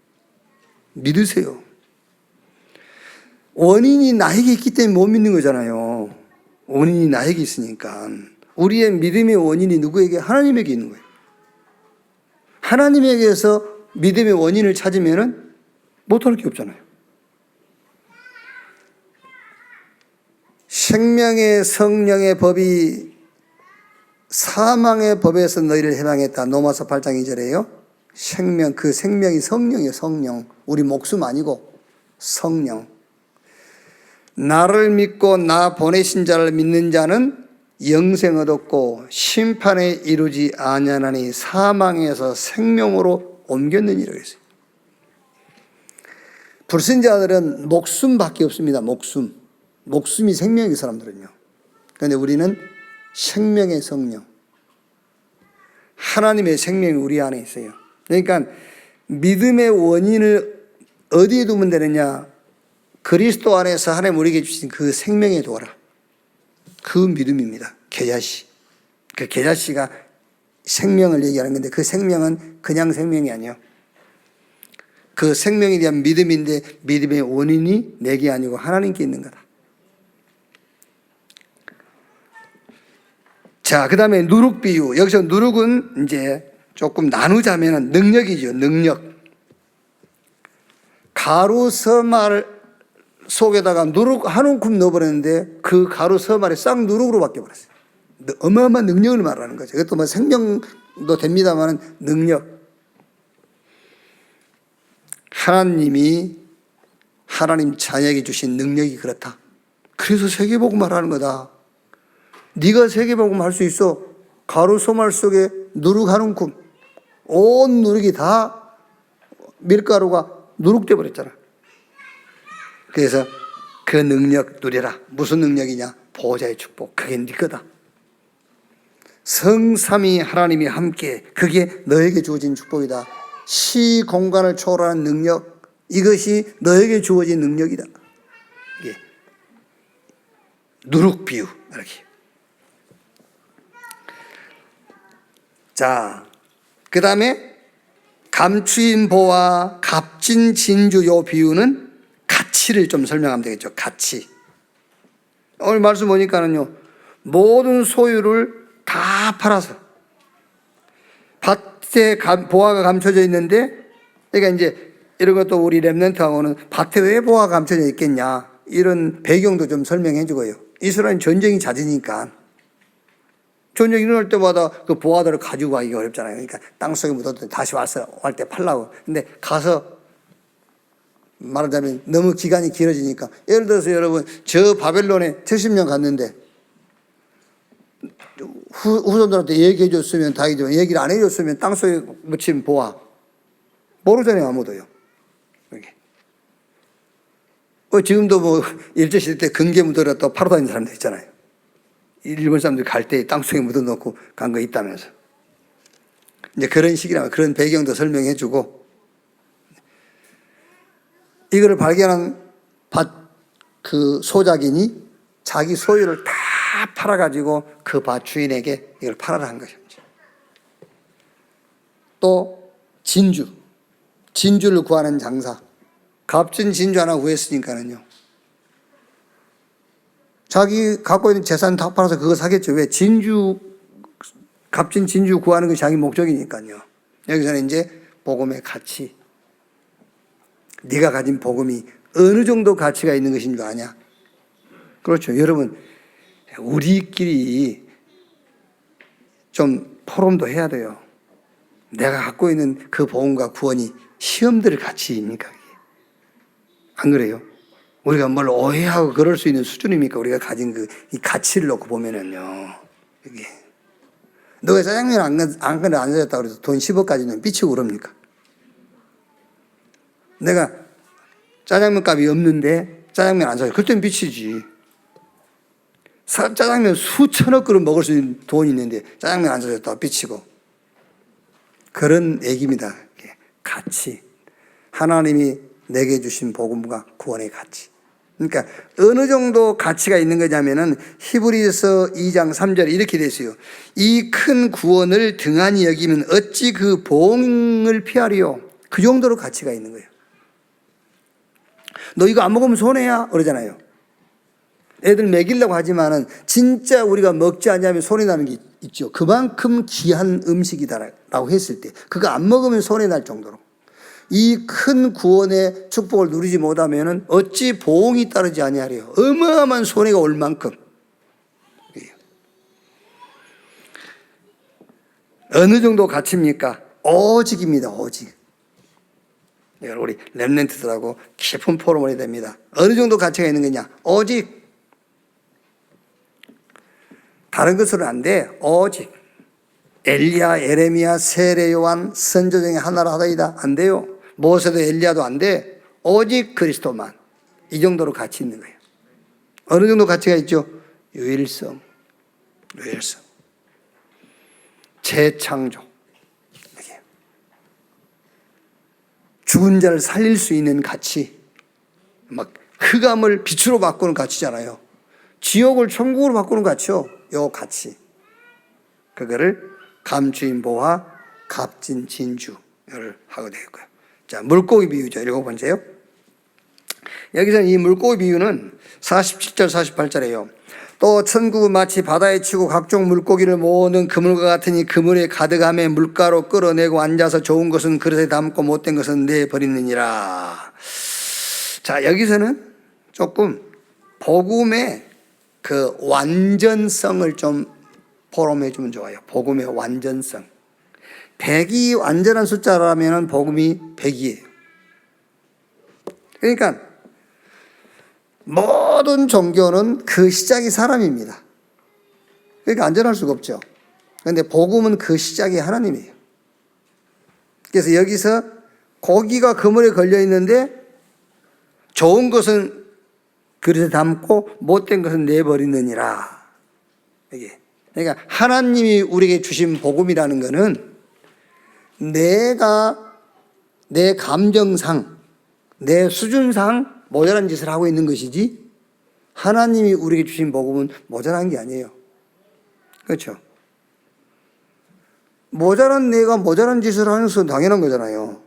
믿으세요. 원인이 나에게 있기 때문에 못 믿는 거잖아요. 원인이 나에게 있으니까. 우리의 믿음의 원인이 누구에게? 하나님에게 있는 거예요. 하나님에게서 믿음의 원인을 찾으면 못할 게 없잖아요. 생명의 성령의 법이 사망의 법에서 너희를 해방했다. 로마서 8장 2절에요. 생명, 그 생명이 성령이에요. 성령. 우리 목숨 아니고 성령. 나를 믿고 나 보내신 자를 믿는 자는 영생 얻었고 심판에 이르지 아니하나니 사망에서 생명으로 옮겼느니라 그랬어요. 불신자들은 목숨밖에 없습니다. 목숨이 생명인 사람들은요. 그런데 우리는 생명의 성령, 하나님의 생명이 우리 안에 있어요. 그러니까 믿음의 원인을 어디에 두면 되느냐? 그리스도 안에서 하나님 우리에게 주신 그 생명에 두어라. 그 믿음입니다. 계자씨. 그 계자씨가 생명을 얘기하는 건데 그 생명은 그냥 생명이 아니에요. 그 생명에 대한 믿음인데 믿음의 원인이 내게 아니고 하나님께 있는 거다. 자, 그 다음에 누룩 비유. 여기서 누룩은 이제 조금 나누자면 능력이죠. 능력. 가루 서말 속에다가 누룩 한 움큼 넣어버렸는데 그 가루 서말이 싹 누룩으로 바뀌어버렸어요. 어마어마한 능력을 말하는 거죠. 이것도 뭐 생명도 됩니다만 능력. 하나님이 하나님 자녀에게 주신 능력이 그렇다. 그래서 세계복음을 하는 거다. 네가 세계복음 할 수 있어. 가루 소말 속에 누룩 한 움큼, 온 누룩이 다 밀가루가 누룩돼 버렸잖아. 그래서 그 능력 누려라. 무슨 능력이냐? 보호자의 축복. 그게 네 거다. 성삼위 하나님이 함께, 그게 너에게 주어진 축복이다. 시 공간을 초월하는 능력, 이것이 너에게 주어진 능력이다. 이게 누룩 비유 이렇게. 자, 그 다음에 감추인 보화, 값진 진주, 요 비유는 가치를 좀 설명하면 되겠죠. 가치. 오늘 말씀 보니까는요, 모든 소유를 다 팔아서 밭에 보화가 감춰져 있는데, 그러니까 이제 이런 것도 우리 랩런트하고는 밭에 왜 보화가 감춰져 있겠냐, 이런 배경도 좀 설명해 주고요. 이스라엘 전쟁이 잦으니까 전쟁이 일어날 때마다 그 보화들을 가지고 가기 어렵잖아요. 그러니까 땅속에 묻어도 다시 와서 할 때 팔라고. 근데 가서 말하자면 너무 기간이 길어지니까, 예를 들어서 여러분 저 바벨론에 70년 갔는데 후손들한테 얘기해 줬으면 다행이지만 얘기를 안 해줬으면 땅속에 묻힌 보화 모르잖아요. 아무도요. 지금도 뭐 일제시대 때 금괴 묻어놨다고 팔아 다니는 사람들 있잖아요. 일본 사람들이 갈 때 땅속에 묻어놓고 간 거 있다면서. 이제 그런 식이라면 그런 배경도 설명해 주고, 이거를 발견한 그 소작인이 자기 소유를 다 팔아가지고 그 밭 주인에게 이걸 팔아라 한 것이죠. 또 진주를 구하는 장사. 값진 진주 하나 구했으니까는요, 자기 갖고 있는 재산 다 팔아서 그거 사겠죠. 왜? 값진 진주 구하는 것이 자기 목적이니까요. 여기서는 이제 복음의 가치, 네가 가진 복음이 어느 정도 가치가 있는 것인 줄 아냐? 그렇죠. 여러분, 우리끼리 좀 토론도 해야 돼요. 내가 갖고 있는 그 복음과 구원이 시험들의 가치입니까? 안 그래요? 우리가 뭘 오해하고 그럴 수 있는 수준입니까? 우리가 가진 이 가치를 놓고 보면은요, 이게. 너가 짜장면 안 사줬다고 해서 돈 10억까지는 삐치고 그럽니까? 내가 짜장면 값이 없는데 짜장면 안 사줘. 그때는 삐치지. 짜장면 수천억 그릇 먹을 수 있는 돈이 있는데 짜장면 안 사서 더 삐치고. 그런 얘기입니다. 가치. 하나님이 내게 주신 복음과 구원의 가치. 그러니까 어느 정도 가치가 있는 거냐면은 히브리서 2장 3절에 이렇게 돼 있어요. 이 큰 구원을 등한히 여기면 어찌 그 보응을 피하리요. 그 정도로 가치가 있는 거예요. 너 이거 안 먹으면 손해야 그러잖아요. 애들 먹이려고 하지만은 진짜 우리가 먹지 않냐면 손해 나는 게 있죠. 그만큼 귀한 음식이다라고 했을 때 그거 안 먹으면 손해 날 정도로 이 큰 구원의 축복을 누리지 못하면은 어찌 보응이 따르지 아니하리요. 어마어마한 손해가 올 만큼. 어느 정도 가치입니까? 오직입니다. 오직. 우리 렘넌트들하고 깊은 포럼을 해야 됩니다. 어느 정도 가치가 있는 거냐? 오직. 다른 것으로는 안 돼. 오직. 엘리야, 에레미야, 세례 요한 선조 중에 하나로 하다이다. 안 돼요. 모세도 엘리야도 안 돼. 오직 그리스도만. 이 정도로 가치 있는 거예요. 어느 정도 가치가 있죠? 유일성. 유일성. 재창조. 죽은 자를 살릴 수 있는 가치. 막 흑암을 빛으로 바꾸는 가치잖아요. 지옥을 천국으로 바꾸는 가치요. 요 가치. 그거를 감추인 보화, 값진 진주를 하게 되고요. 자, 물고기 비유죠. 읽어보세요. 여기서는 이 물고기 비유는 47절, 48절이에요. 또 천국은 마치 바다에 치고 각종 물고기를 모으는 그물과 같으니 그물에 가득함에 물가로 끌어내고 앉아서 좋은 것은 그릇에 담고 못된 것은 내버리느니라. 자, 여기서는 조금 복음의 그 완전성을 좀 포럼해 주면 좋아요. 복음의 완전성. 100이 완전한 숫자라면 복음이 100이에요. 그러니까 모든 종교는 그 시작이 사람입니다. 그러니까 안전할 수가 없죠. 그런데 복음은 그 시작이 하나님이에요. 그래서 여기서 고기가 그물에 걸려 있는데 좋은 것은 그릇에 담고 못된 것은 내버리느니라. 이게. 그러니까 하나님이 우리에게 주신 복음이라는 것은 내가 내 감정상, 내 수준상 모자란 짓을 하고 있는 것이지 하나님이 우리에게 주신 복음은 모자란 게 아니에요. 그렇죠? 모자란 내가 모자란 짓을 하는 것은 당연한 거잖아요.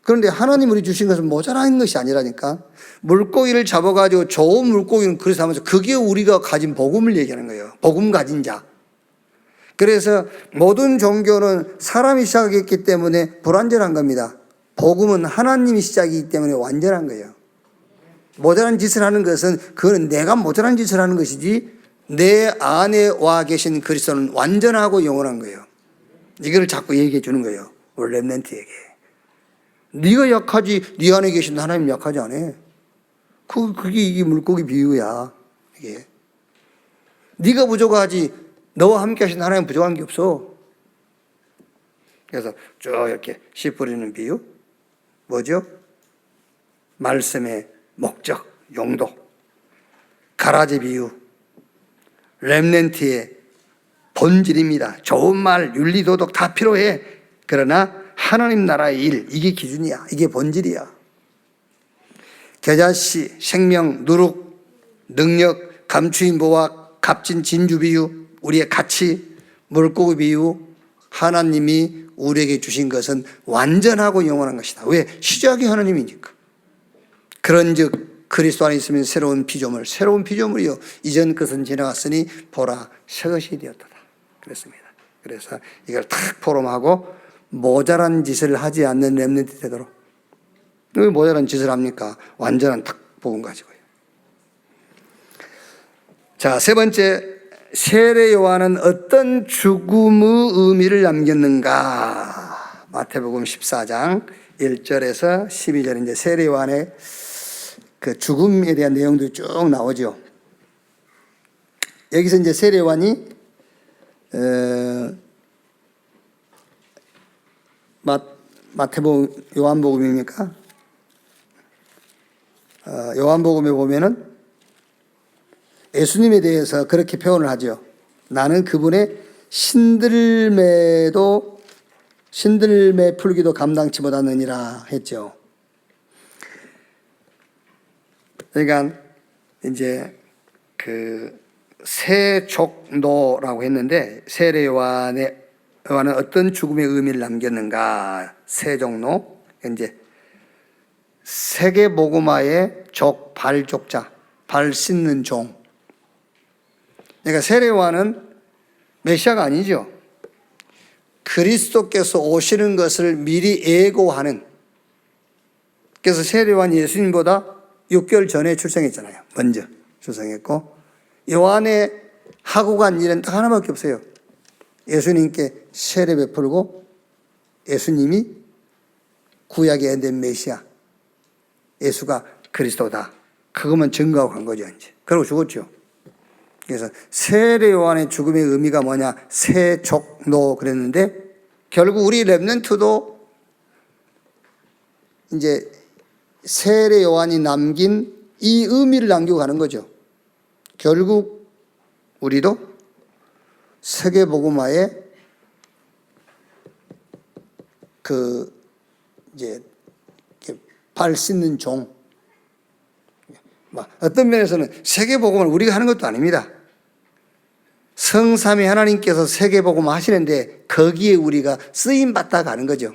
그런데 하나님이 우리 주신 것은 모자란 것이 아니라니까. 물고기를 잡아가지고 좋은 물고기는 그래서 하면서 그게 우리가 가진 복음을 얘기하는 거예요. 복음 가진 자. 그래서 모든 종교는 사람이 시작했기 때문에 불완전한 겁니다. 복음은 하나님이 시작이기 때문에 완전한 거예요. 모자란 짓을 하는 것은 그거는 내가 모자란 짓을 하는 것이지 내 안에 와 계신 그리스도는 완전하고 영원한 거예요. 이걸 자꾸 얘기해 주는 거예요. 우리 렘넌트에게. 네가 약하지 네 안에 계신 하나님 약하지 않아. 그게 이게 물고기 비유야. 이게. 네가 부족하지 너와 함께 하신 하나님 부족한 게 없어. 그래서 쭉 이렇게 씨 뿌리는 비유. 뭐죠? 말씀의 목적, 용도. 가라지 비유. 렘넌트의 본질입니다. 좋은 말, 윤리, 도덕 다 필요해. 그러나 하나님 나라의 일, 이게 기준이야. 이게 본질이야. 겨자씨, 생명, 누룩, 능력, 감추인 보화, 값진 진주 비유, 우리의 가치, 물고기 비유, 하나님이 우리에게 주신 것은 완전하고 영원한 것이다. 왜? 시작이 하나님이니까. 그런즉 그리스도 안에 있으면 새로운 피조물이요 이전 것은 지나갔으니 보라 새 것이 되었다. 그랬습니다. 그래서 이걸 탁 포럼하고 모자란 짓을 하지 않는 렘넌트 되도록. 왜 모자란 짓을 합니까? 완전한 탁 복음 가지고요. 자, 세 번째, 세례 요한은 어떤 죽음의 의미를 남겼는가? 마태복음 14장 1절에서 12절 이제 세례 요한의 그 죽음에 대한 내용들이 쭉 나오죠. 여기서 이제 세례 요한이 마태복음, 요한복음입니까? 요한복음에 보면은 예수님에 대해서 그렇게 표현을 하죠. 나는 그분의 신들매 풀기도 감당치 못하느니라 했죠. 그러니까 이제 그 세족노라고 했는데 세례 요한은 어떤 죽음의 의미를 남겼는가? 세족노 이제 세계복음화의 족 발족자, 발 씻는 종. 그러니까 세례 요한은 메시아가 아니죠. 그리스도께서 오시는 것을 미리 예고하는. 그래서 세례 요한이 예수님보다 6개월 전에 출생했잖아요. 먼저 출생했고, 요한의 하고 간 일은 딱 하나밖에 없어요. 예수님께 세례 베풀고 예수님이 구약의 엔된 메시아, 예수가 그리스도다. 그것만 증거하고 간 거죠. 이제 그러고 죽었죠. 그래서 세례 요한의 죽음의 의미가 뭐냐? 세족노 그랬는데, 결국 우리 렘넌트도 이제 세례 요한이 남긴 이 의미를 남기고 가는 거죠. 결국 우리도 세계복음화의 그 이제 발 씻는 종. 어떤 면에서는 세계복음을 우리가 하는 것도 아닙니다. 성삼위 하나님께서 세계복음을 하시는데 거기에 우리가 쓰임 받다 가는 거죠.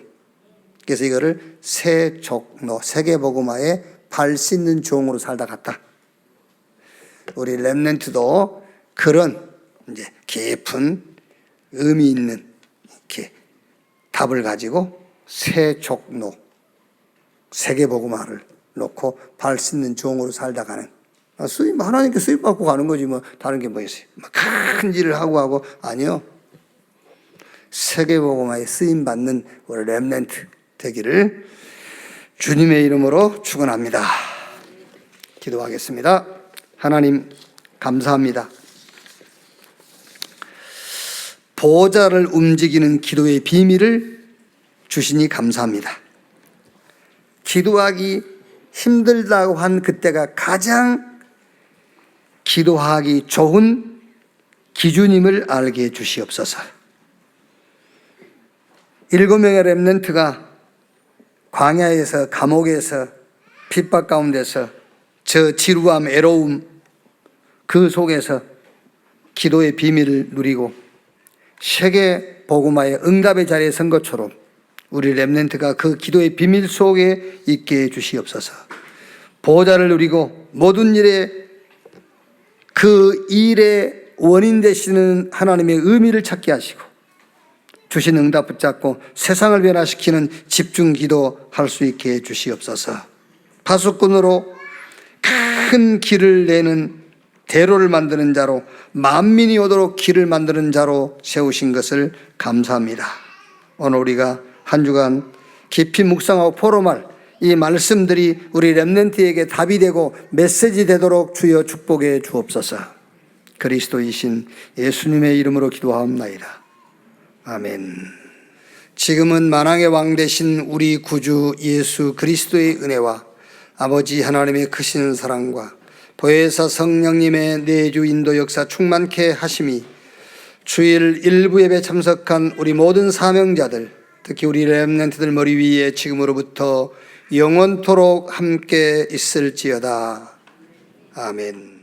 그래서 이거를 세족노, 세계복음화의 발 씻는 종으로 살다 갔다. 우리 렘넌트도 그런 이제 깊은 의미 있는 이렇게 답을 가지고 세족노, 세계복음화를 놓고 발 씻는 종으로 살다 가는, 수입 하나님께 수입 받고 가는 거지 뭐 다른 게 뭐 있어요? 큰 일을 하고 아니요. 세계복음화에 쓰임 받는 우리 렘넌트 되기를 주님의 이름으로 축원합니다. 기도하겠습니다. 하나님 감사합니다. 보좌를 움직이는 기도의 비밀을 주시니 감사합니다. 기도하기 힘들다고 한 그때가 가장 기도하기 좋은 기준임을 알게 해 주시옵소서. 7명의 렘넌트가 광야에서, 감옥에서, 핍박 가운데서, 저 지루함, 애로움 그 속에서 기도의 비밀을 누리고 세계 복음화의 응답의 자리에 선 것처럼 우리 렘넌트가 그 기도의 비밀 속에 있게 해 주시옵소서. 보좌를 누리고 모든 일에 그 일의 원인 되시는 하나님의 의미를 찾게 하시고 주신 응답 붙잡고 세상을 변화시키는 집중 기도할 수 있게 해 주시옵소서. 파수꾼으로 큰 길을 내는 대로를 만드는 자로, 만민이 오도록 길을 만드는 자로 세우신 것을 감사합니다. 오늘 우리가 한 주간 깊이 묵상하고 포럼할 이 말씀들이 우리 렘넌트에게 답이 되고 메시지 되도록 주여 축복해 주옵소서. 그리스도이신 예수님의 이름으로 기도하옵나이다. 아멘. 지금은 만왕의 왕 되신 우리 구주 예수 그리스도의 은혜와 아버지 하나님의 크신 사랑과 보혜사 성령님의 내주 인도 역사 충만케 하심이 주일 일부 예배 참석한 우리 모든 사명자들, 특히 우리 렘넌트들 머리 위에 지금으로부터 영원토록 함께 있을지어다. 아멘.